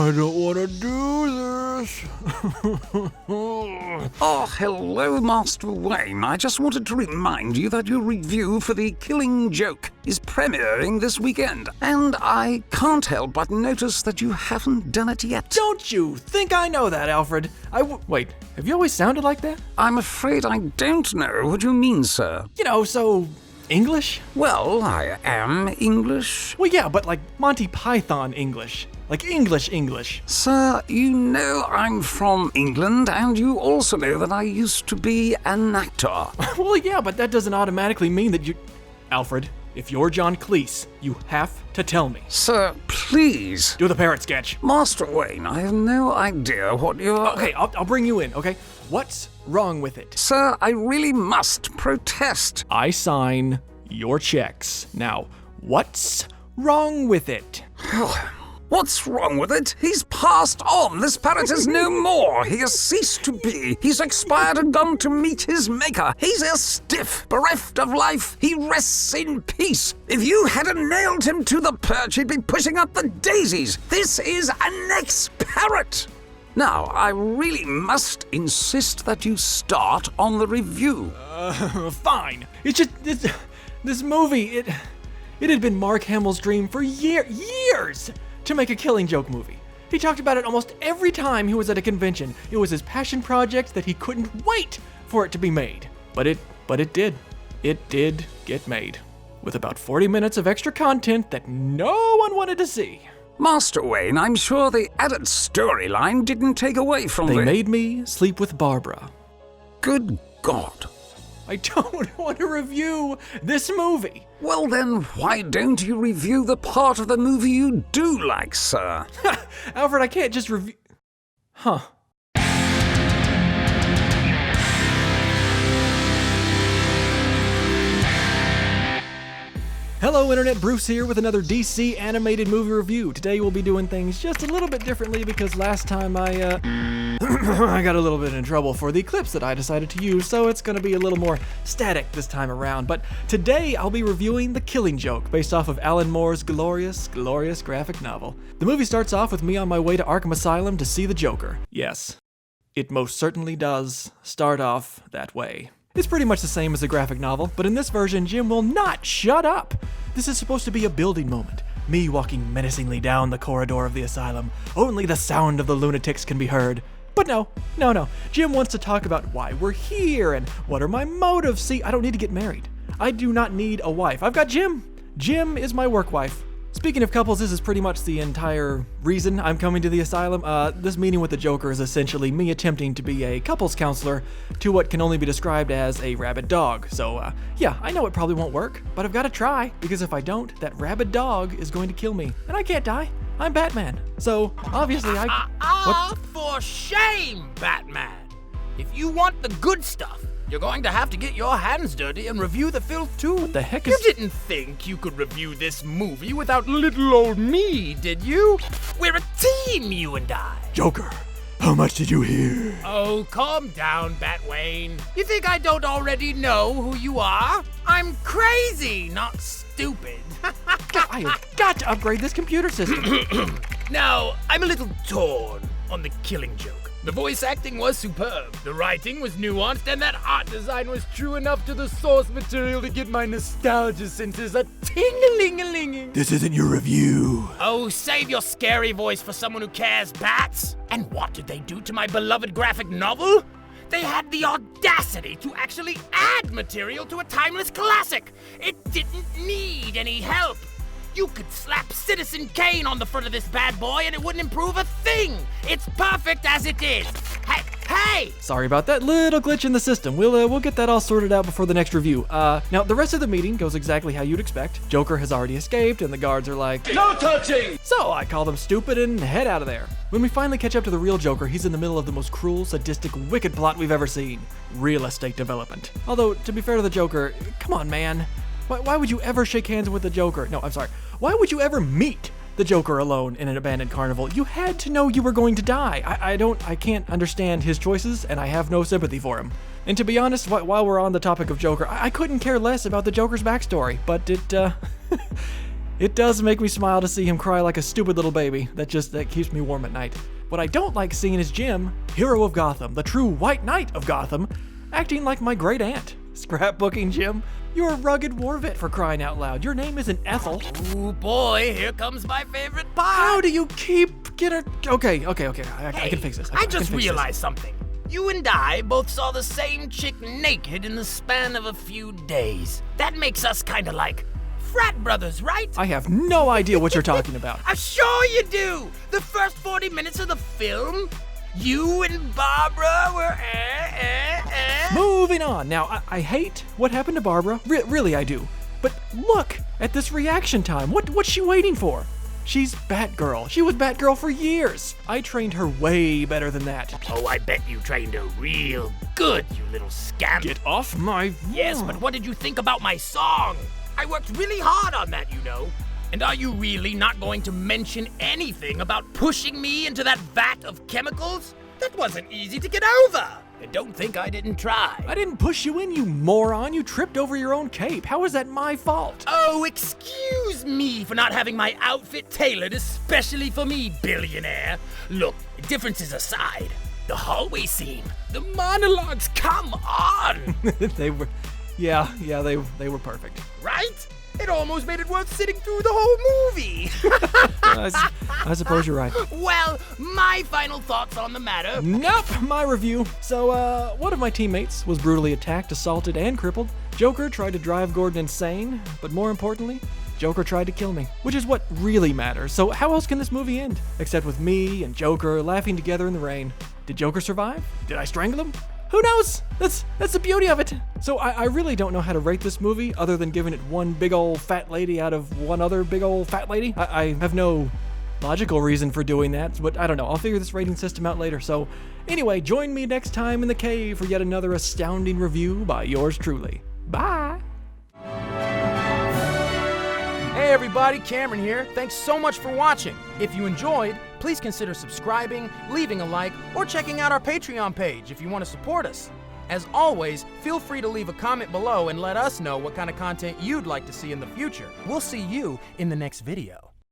I don't want to do this. Oh, hello, Master Wayne. I just wanted to remind you that your review for The Killing Joke is premiering this weekend, and I can't help but notice that you haven't done it yet. Don't you think I know that, Alfred? Wait, have you always sounded like that? I'm afraid I don't know what you mean, sir. So English? Well, I am English. Well, yeah, but like Monty Python English. Like English. Sir, you know I'm from England, and you also know that I used to be an actor. Well, yeah, but that doesn't automatically mean that you... Alfred, if you're John Cleese, you have to tell me. Sir, please. Do the parrot sketch. Master Wayne, I have no idea what you're... Okay, I'll bring you in, okay? What's wrong with it? Sir, I really must protest. I sign your checks. Now, what's wrong with it? What's wrong with it? He's passed on. This parrot is no more. He has ceased to be. He's expired and gone to meet his maker. He's a stiff, bereft of life. He rests in peace. If you hadn't nailed him to the perch, he'd be pushing up the daisies. This is an ex-parrot. Now, I really must insist that you start on the review. Fine. It's just, this movie, it had been Mark Hamill's dream for years to make a Killing Joke movie. He talked about it almost every time he was at a convention. It was his passion project that he couldn't wait for it to be made. But it did. It did get made. With about 40 minutes of extra content that no one wanted to see. Master Wayne, I'm sure the added storyline didn't take away from They made me sleep with Barbara. Good God. I don't want to review this movie. Well then, why don't you review the part of the movie you do like, sir? Alfred, I can't just review... Huh. Hello Internet, Bruce here with another DC animated movie review. Today we'll be doing things just a little bit differently because last time I got a little bit in trouble for the clips that I decided to use, so it's gonna be a little more static this time around. But today I'll be reviewing The Killing Joke, based off of Alan Moore's glorious graphic novel. The movie starts off with me on my way to Arkham Asylum to see the Joker. Yes, it most certainly does start off that way. It's pretty much the same as the graphic novel, but in this version, Jim will not shut up. This is supposed to be a building moment. Me walking menacingly down the corridor of the asylum. Only the sound of the lunatics can be heard. But no. Jim wants to talk about why we're here and what are my motives. See, I don't need to get married. I do not need a wife. I've got Jim. Jim is my work wife. Speaking of couples, this is pretty much the entire reason I'm coming to the asylum. This meeting with the Joker is essentially me attempting to be a couples counselor to what can only be described as a rabid dog. So, yeah, I know it probably won't work, but I've got to try, because if I don't, that rabid dog is going to kill me. And I can't die. I'm Batman. So, obviously For shame, Batman! If you want the good stuff, you're going to have to get your hands dirty and review the filth too. What the heck You is... didn't think you could review this movie without little old me, did you? We're a team, you and I. Joker, how much did you hear? Oh, calm down, Batwayne. You think I don't already know who you are? I'm crazy, not stupid. I have got to upgrade this computer system. Now, I'm a little torn on The Killing Joke. The voice acting was superb, the writing was nuanced, and that art design was true enough to the source material to get my nostalgia senses a ting-a-ling-a-linging. This isn't your review. Oh, save your scary voice for someone who cares, Bats. And what did they do to my beloved graphic novel? They had the audacity to actually add material to a timeless classic. It didn't need any help. You could slap Citizen Kane on the front of this bad boy and it wouldn't improve a thing. It's perfect as it is. Hey! Sorry about that little glitch in the system. We'll get that all sorted out before the next review. Now, the rest of the meeting goes exactly how you'd expect. Joker has already escaped and the guards are like, "No touching!" So I call them stupid and head out of there. When we finally catch up to the real Joker, he's in the middle of the most cruel, sadistic, wicked plot we've ever seen. Real estate development. Although, to be fair to the Joker, come on, man. Why would you ever shake hands with the Joker? No, I'm sorry. Why would you ever meet the Joker alone in an abandoned carnival? You had to know you were going to die. I can't understand his choices, and I have no sympathy for him. And to be honest, while we're on the topic of Joker, I couldn't care less about the Joker's backstory, but It does make me smile to see him cry like a stupid little baby. That keeps me warm at night. What I don't like seeing is Jim, hero of Gotham, the true white knight of Gotham, acting like my great aunt. Scrapbooking, Jim? You're a rugged war vet, for crying out loud. Your name isn't Ethel. Ooh, boy, here comes my favorite part. How do you keep getting... Okay. I can fix this. I just realized something. You and I both saw the same chick naked in the span of a few days. That makes us kind of like frat brothers, right? I have no idea what you're talking about. I'm sure you do. The first 40 minutes of the film, you and Barbara were Moving on. Now, I hate what happened to Barbara. Really, I do. But look at this reaction time. What's she waiting for? She's Batgirl. She was Batgirl for years. I trained her way better than that. Oh, I bet you trained her real good, you little scamp. Get off my... Yes, but what did you think about my song? I worked really hard on that, you know. And are you really not going to mention anything about pushing me into that vat of chemicals? That wasn't easy to get over. And don't think I didn't try. I didn't push you in, you moron. You tripped over your own cape. How is that my fault? Oh, excuse me for not having my outfit tailored especially for me, billionaire. Look, differences aside, the hallway scene, the monologues, come on. They were perfect. Right? It almost made it worth sitting through the whole movie. I suppose you're right. Well, my final thoughts on the matter. Nope, my review. So, one of my teammates was brutally attacked, assaulted, and crippled. Joker tried to drive Gordon insane, but more importantly, Joker tried to kill me, which is what really matters. So how else can this movie end? Except with me and Joker laughing together in the rain. Did Joker survive? Did I strangle him? Who knows? That's the beauty of it. So I really don't know how to rate this movie other than giving it one big old fat lady out of one other big old fat lady. I have no logical reason for doing that, but I don't know. I'll figure this rating system out later. So anyway, join me next time in the cave for yet another astounding review by yours truly. Bye. Hey everybody, Cameron here. Thanks so much for watching. If you enjoyed, please consider subscribing, leaving a like, or checking out our Patreon page if you want to support us. As always, feel free to leave a comment below and let us know what kind of content you'd like to see in the future. We'll see you in the next video.